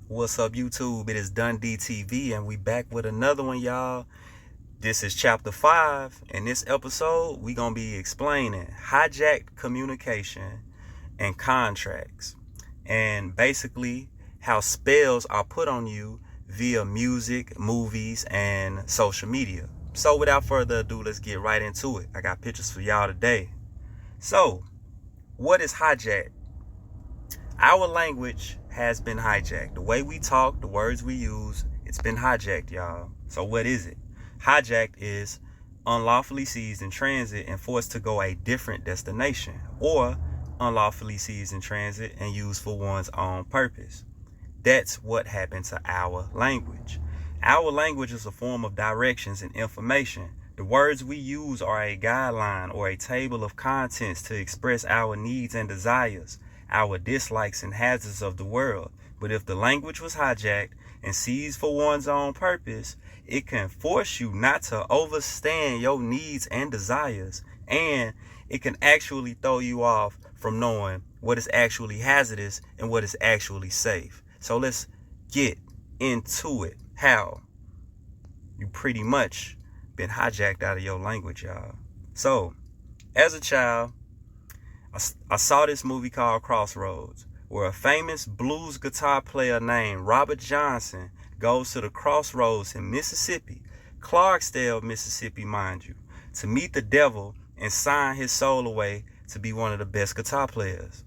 What's up, YouTube? It is Dundee TV, and we back with another one, y'all. This is chapter 5. In this episode, we gonna be explaining hijacked communication and contracts, and basically how spells are put on you via music, movies, and social media. So without further ado, let's get right into it. I got pictures for y'all today. So, what is hijacked? Our language has been hijacked. The way we talk, the words we use, it's been hijacked, y'all. So what is it? Hijacked is unlawfully seized in transit and forced to go a different destination, or unlawfully seized in transit and used for one's own purpose. That's what happened to our language. Our language is a form of directions and information. The words we use are a guideline or a table of contents to express our needs and desires, our dislikes and hazards of the world. But if the language was hijacked and seized for one's own purpose, it can force you not to overstand your needs and desires, and it can actually throw you off from knowing what is actually hazardous and what is actually safe. So let's get into it. How you pretty much been hijacked out of your language, y'all. So as a child, I saw this movie called Crossroads, where a famous blues guitar player named Robert Johnson goes to the crossroads in Mississippi, Clarksdale, Mississippi, mind you, to meet the devil and sign his soul away to be one of the best guitar players.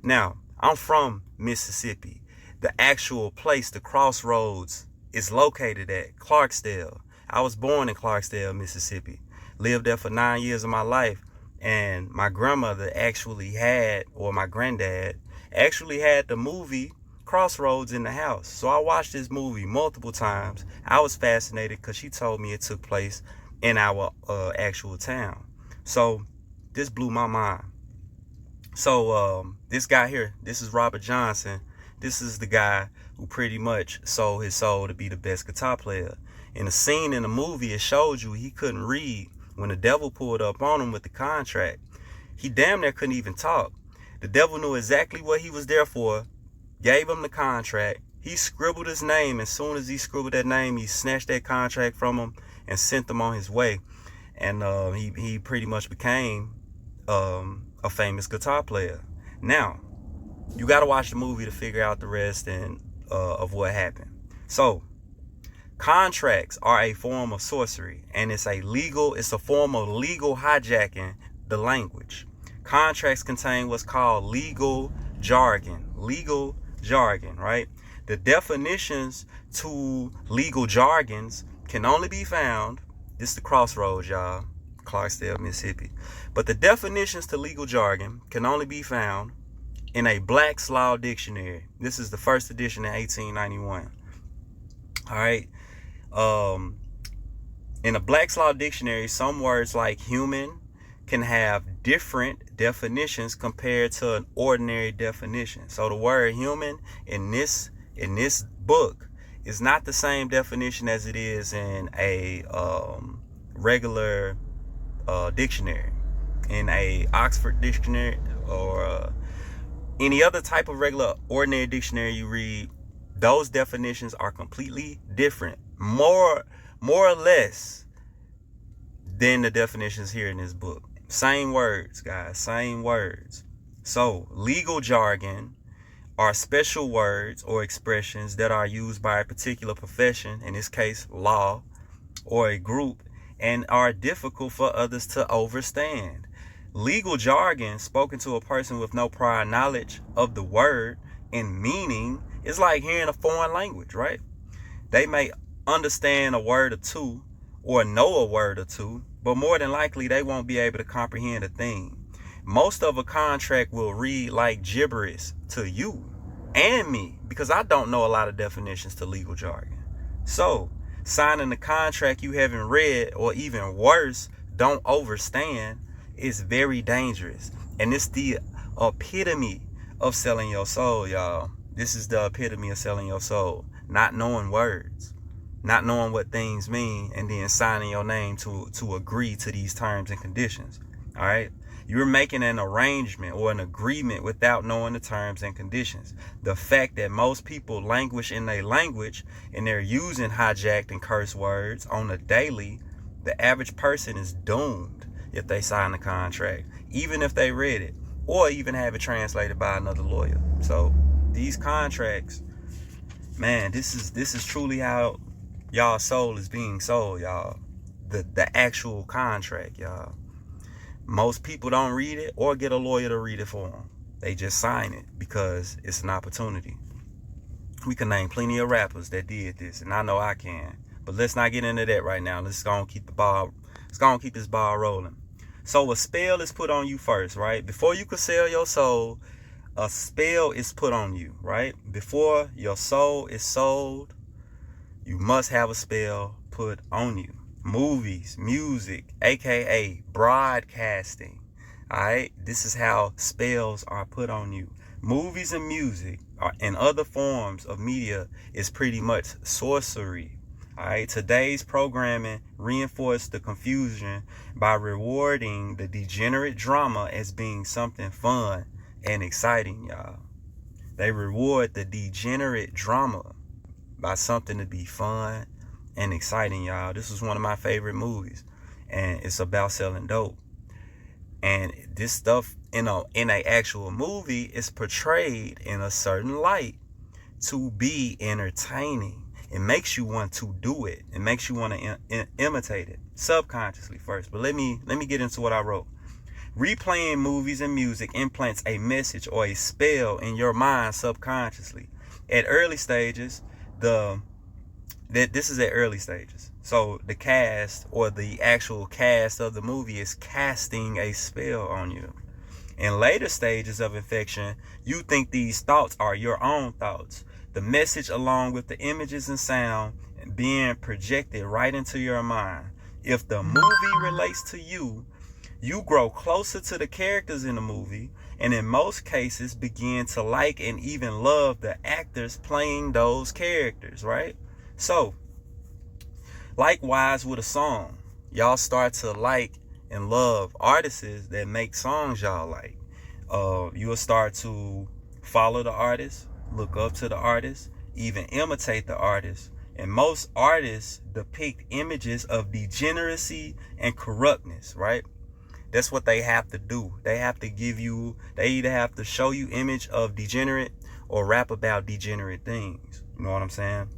Now, I'm from Mississippi. The actual place the crossroads is located at, Clarksdale. I was born in Clarksdale, Mississippi. Lived there for 9 years of my life. And my grandmother actually had, or my granddad actually had, the movie Crossroads in the house. So I watched this movie multiple times. I was fascinated because she told me it took place in our actual town. So this blew my mind. So this guy here, this is Robert Johnson. This is the guy who pretty much sold his soul to be the best guitar player. In the scene in the movie, it showed you he couldn't read. When the devil pulled up on him with the contract, he damn near couldn't even talk. The devil knew exactly what he was there for, gave him the contract. He scribbled his name. As soon as he scribbled that name, he snatched that contract from him and sent him on his way. And he pretty much became a famous guitar player. Now, you got to watch the movie to figure out the rest and of what happened. So, contracts are a form of sorcery, and it's a form of legal hijacking the language. Contracts contain what's called legal jargon, right? The definitions to legal jargons can only be found, this is the crossroads, y'all, Clarksdale, Mississippi. But the definitions to legal jargon can only be found in a Black's Law Dictionary. This is the first edition in 1891. All right. In a Black's Law Dictionary, some words like human can have different definitions compared to an ordinary definition. So the word human in this book is not the same definition as it is in a regular dictionary, in a Oxford dictionary, or any other type of regular ordinary dictionary you read. Those definitions are completely different, more or less, than the definitions here in this book. Same words, guys, same words. So legal jargon are special words or expressions that are used by a particular profession, in this case law, or a group, and are difficult for others to understand. Legal jargon spoken to a person with no prior knowledge of the word and meaning is like hearing a foreign language, right? They may understand a word or two or know a word or two, but more than likely they won't be able to comprehend a thing. Most of a contract will read like gibberish to you and me, because I don't know a lot of definitions to legal jargon. So signing a contract you haven't read, or even worse, don't understand, is very dangerous. And it's the epitome of selling your soul, y'all. This is the epitome of selling your soul. Not knowing words, not knowing what things mean, and then signing your name to agree to these terms and conditions. All right. You're making an arrangement or an agreement without knowing the terms and conditions. The fact that most people languish in their language and they're using hijacked and curse words on a daily, the average person is doomed if they sign the contract, even if they read it or even have it translated by another lawyer. So these contracts, man, this is truly how y'all soul is being sold, y'all. The actual contract, y'all. Most people don't read it or get a lawyer to read it for them. They just sign it because it's an opportunity. We can name plenty of rappers that did this, and I know I can. But let's not get into that right now. Let's go and keep this ball rolling. So a spell is put on you first, right? Before you can sell your soul, a spell is put on you, right? Before your soul is sold, you must have a spell put on you. Movies, music, aka broadcasting. Alright, this is how spells are put on you. Movies and music and other forms of media is pretty much sorcery. Alright, today's programming reinforced the confusion by rewarding the degenerate drama as being something fun and exciting, y'all. They reward the degenerate drama by something to be fun and exciting, y'all. This was one of my favorite movies, and it's about selling dope. And this stuff, in a actual movie, is portrayed in a certain light to be entertaining. It makes you want to do it. It makes you want to imitate it subconsciously first. But let me get into what I wrote. Replaying movies and music implants a message or a spell in your mind subconsciously. At early stages, this is at early stages. So the cast or the actual cast of the movie is casting a spell on you. In later stages of infection, you think these thoughts are your own thoughts. The message, along with the images and sound, being projected right into your mind. If the movie relates to you, you grow closer to the characters in the movie, and in most cases begin to like and even love the actors playing those characters, right? So, likewise with a song, y'all start to like and love artists that make songs y'all like. You'll start to follow the artist, look up to the artist, even imitate the artist. And most artists depict images of degeneracy and corruptness, right? That's what they have to do. They either have to show you image of degenerate or rap about degenerate things. You know what I'm saying?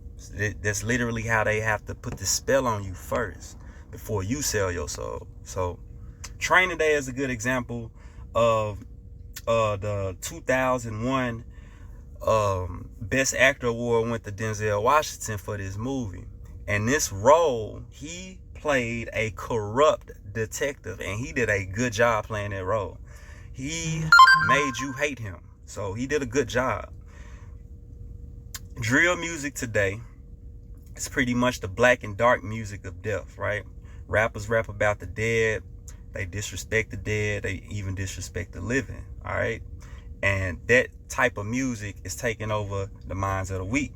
That's literally how they have to put the spell on you first before you sell your soul. So Training Day is a good example of the 2001 Best Actor Award went to Denzel Washington for this movie. And this role, he played a corrupt detective, and he did a good job playing that role. He made you hate him. So he did a good job. Drill music today is pretty much the black and dark music of death, right? Rappers rap about the dead. They disrespect the dead. They even disrespect the living, all right? And that type of music is taking over the minds of the weak.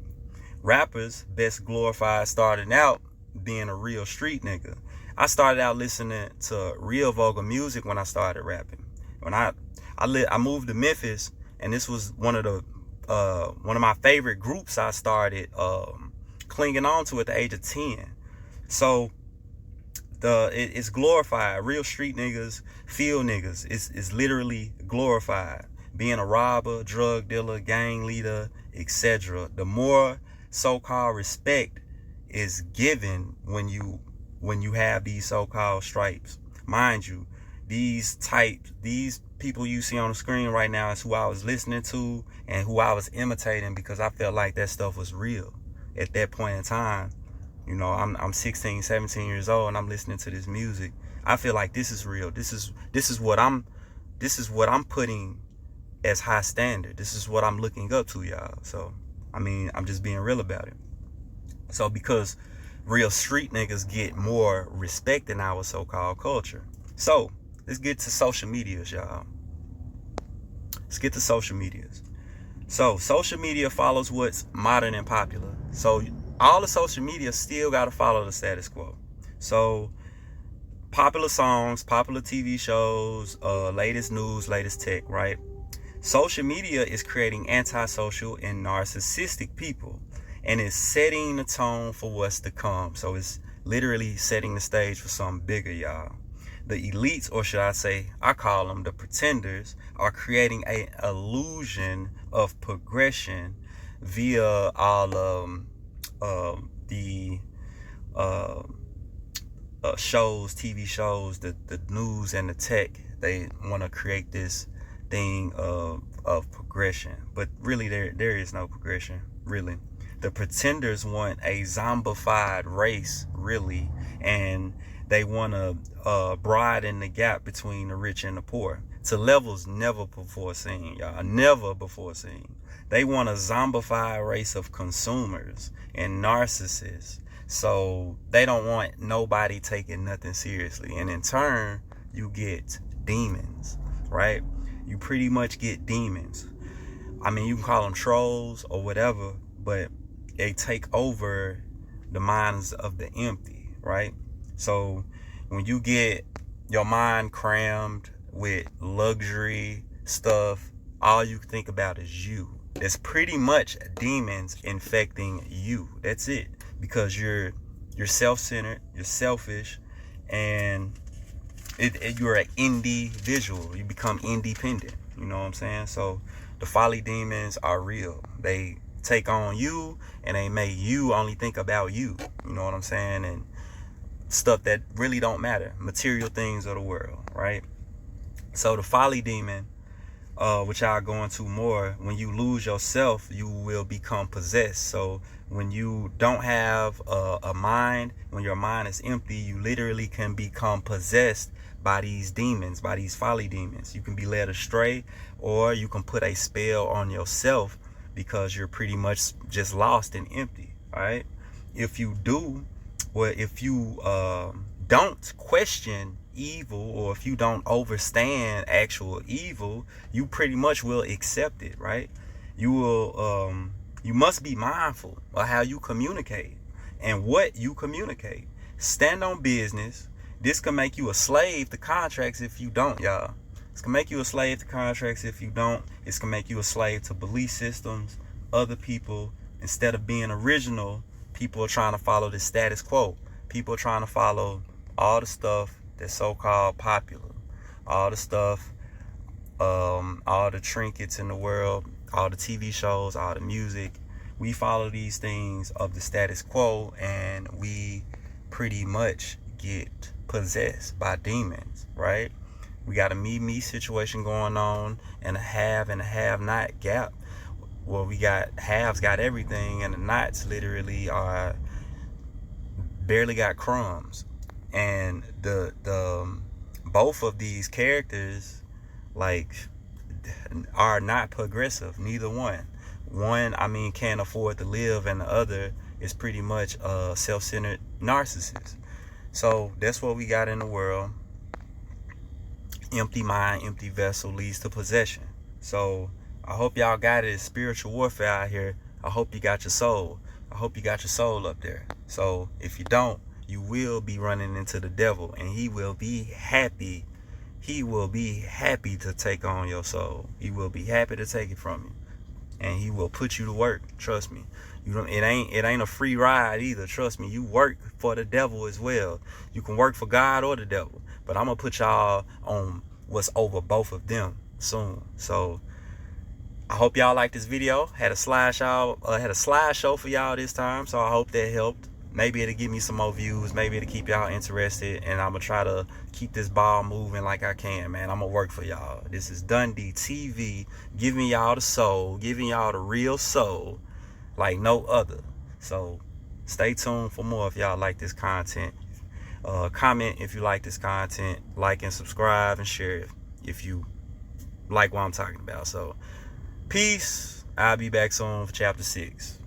Rappers best glorified starting out being a real street nigga. I started out listening to real vulgar music when I started rapping. When I moved to Memphis, and this was one of my favorite groups I started clinging on to at the age of 10. So it's glorified. Real street niggas, field niggas. It's literally glorified. Being a robber, drug dealer, gang leader, etc. The more so-called respect is given when you have these so-called stripes. Mind you, these people you see on the screen right now is who I was listening to and who I was imitating, because I felt like that stuff was real at that point in time. You know, I'm 16, 17 years old and I'm listening to this music. I feel like this is real. This is what I'm putting as high standard. This is what I'm looking up to, y'all. So, I mean, I'm just being real about it. So, because real street niggas get more respect in our so-called culture. So, let's get to social medias, y'all. Let's get to social medias. So, social media follows what's modern and popular. So, all the social media still got to follow the status quo. So, popular songs, popular TV shows, latest news, latest tech, right? Social media is creating antisocial and narcissistic people, and it's setting the tone for what's to come. So it's literally setting the stage for something bigger, y'all. The elites, or should I say, I call them the pretenders, are creating an illusion of progression via all the shows, TV shows, the news and the tech. They want to create this thing of progression, but really there is no progression. Really, the pretenders want a zombified race, really, and they want to broaden the gap between the rich and the poor to levels never before seen, y'all. Never before seen. They want a zombified race of consumers and narcissists. So they don't want nobody taking nothing seriously. And in turn, you get demons, right? You pretty much get demons. I mean, you can call them trolls or whatever, but they take over the minds of the empty, right? So when you get your mind crammed with luxury stuff, all you think about is you. It's pretty much demons infecting you. That's it. Because you're self-centered, you're selfish, and you're an individual. You become independent. You know what I'm saying? So the folly demons are real. They take on you, and they make you only think about you. You know what I'm saying? And stuff that really don't matter. Material things of the world, right? So the folly demon, which I'll go into more, when you lose yourself, you will become possessed. So when you don't have a mind, when your mind is empty, you literally can become possessed by these demons, by these folly demons. You can be led astray, or you can put a spell on yourself because you're pretty much just lost and empty, right? If you do, or if you don't question evil, or if you don't understand actual evil, you pretty much will accept it, right? You will you must be mindful of how you communicate and what you communicate. Stand on business. This can make you a slave to contracts if you don't, y'all. This can make you a slave to contracts if you don't. This can make you a slave to belief systems, other people. Instead of being original, people are trying to follow the status quo. People are trying to follow all the stuff that's so-called popular, all the stuff, all the trinkets in the world, all the TV shows, all the music. We follow these things of the status quo, and we pretty much get possessed by demons, right? We got a me situation going on, and a have not gap. Well, we got haves got everything, and the nots literally are barely got crumbs. And the both of these characters like are not progressive. Neither one. One, I mean, can't afford to live, and the other is pretty much a self-centered narcissist. So that's what we got in the world. Empty mind, empty vessel leads to possession. So I hope y'all got it. It's spiritual warfare out here. I hope you got your soul. I hope you got your soul up there. So if you don't, you will be running into the devil, and he will be happy. He will be happy to take on your soul. He will be happy to take it from you, and he will put you to work. Trust me. It ain't a free ride either. Trust me. You work for the devil as well. You can work for God or the devil, but I'm gonna put y'all on what's over both of them soon. So I hope y'all like this video. Had a slideshow for y'all this time, so I hope that helped. Maybe it'll give me some more views. Maybe it'll keep y'all interested, and I'm gonna try to keep this ball moving like I can, man. I'm gonna work for y'all. This is Dundee TV, giving y'all the soul, giving y'all the real soul like no other. So stay tuned for more if y'all like this content. Comment if you like this content. Like and subscribe and share it if you like what I'm talking about. So peace. I'll be back soon for chapter 6.